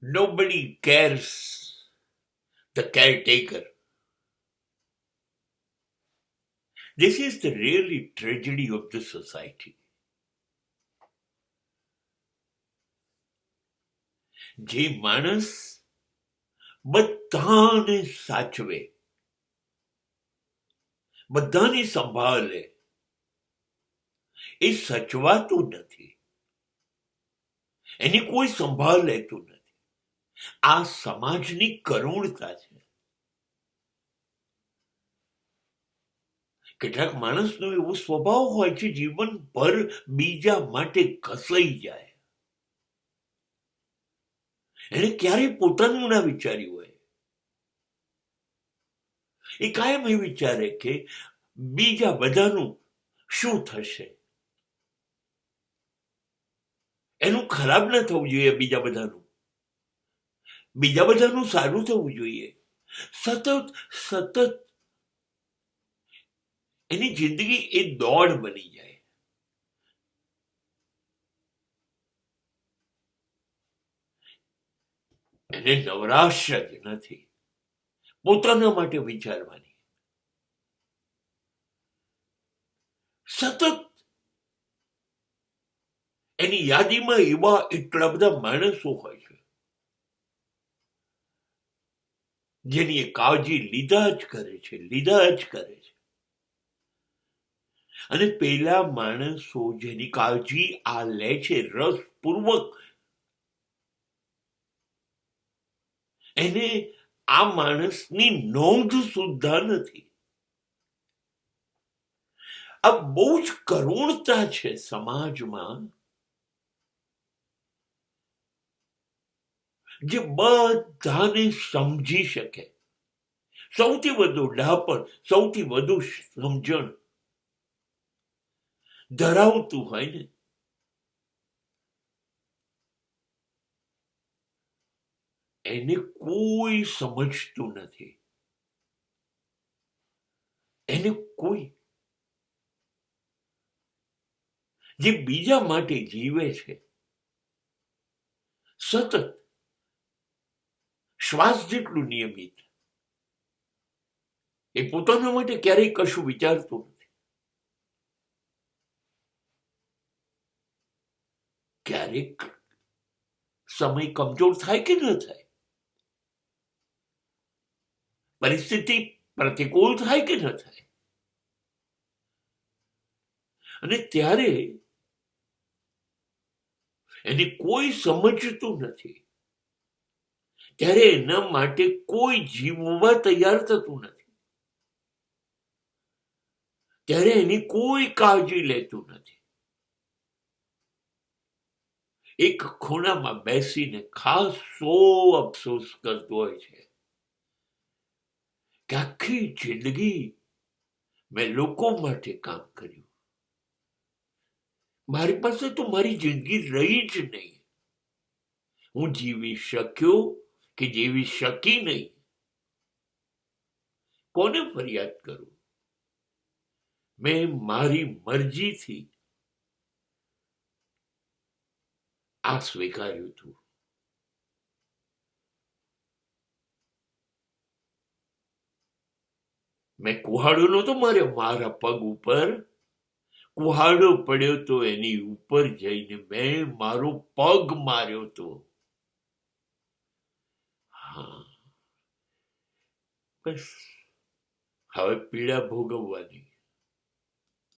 Nobody cares the caretaker. This is the really tragedy of the society. જે માણસ બધાને સાચવે, બધાની સંભાળ લે, એ સચવાતું નથી, એની કોઈ સંભાળ લેતું નથી. આ સમાજની કરુણતા છે. કેટલાક માણસનો એવો સ્વભાવ હોય છે જીવનભર બીજા માટે ઘસાઈ જાય. એને ક્યારેય પોતાનું ના વિચાર્યું હોય. એ કાયમ એ વિચારે કે બીજા બધાનું શું થશે, એનું ખરાબ ના થવું જોઈએ, બીજા બધાનું સારું થવું જોઈએ. સતત એની જિંદગી એ દોડ બની જાય. એને નવરાશ જ નથી પોતાના માટે વિચારવાની. સતત એની યાદીમાં એવા એટલા બધા માણસો હોય છે જેની એ કાળજી લીધા જ કરે છે. અને પેલા માણસો જેની કાળજી આ લે છે રસપૂર્વક, એને આ માણસની નોંધ સુદ્ધા નથી. આ બહુ જ કરુણતા છે સમાજમાં, જે બધાને સમજી શકે. સૌથી વધુ ડહાપણ, સૌથી વધુ સમજણ ધરાવતું હોય ને, એને કોઈ સમજતું નથી. એને કોઈ જે બીજા માટે જીવે છે, સતત શ્વાસ જેટલું નિયમિત, એ પોતાના માટે ક્યારેય કશું વિચારતું નથી. ક્યારેક સમય કમજોર થાય કે ન થાય, પરિસ્થિતિ પ્રતિકૂળ થાય કે ન થાય, અને ત્યારે એને કોઈ સમજતું નથી, ત્યારે એના માટે કોઈ જીવવા તૈયાર થતું નથી, ત્યારે એની કોઈ કાળજી લેતું નથી. એક ખૂણામાં બેસીને ખાસો અફસોસ કરતો હોય છે કે આખી જિંદગી મેં લોકો માટે કામ કર્યું, મારી પાસે તો મારી જિંદગી રહી જ નહીં. હું જીવી શક્યો કે જીવી શકી નહીં. કોને ફરિયાદ કરું? મેં મારી મરજીથી આ સ્વીકાર્યું હતું. મેં કુહાડો નહોતો માર્યો મારા પગ ઉપર, કુહાડો પડ્યો તો એની ઉપર જઈને મેં મારો પગ માર્યો તો. હા, બસ હવે પીડા ભોગવવાની.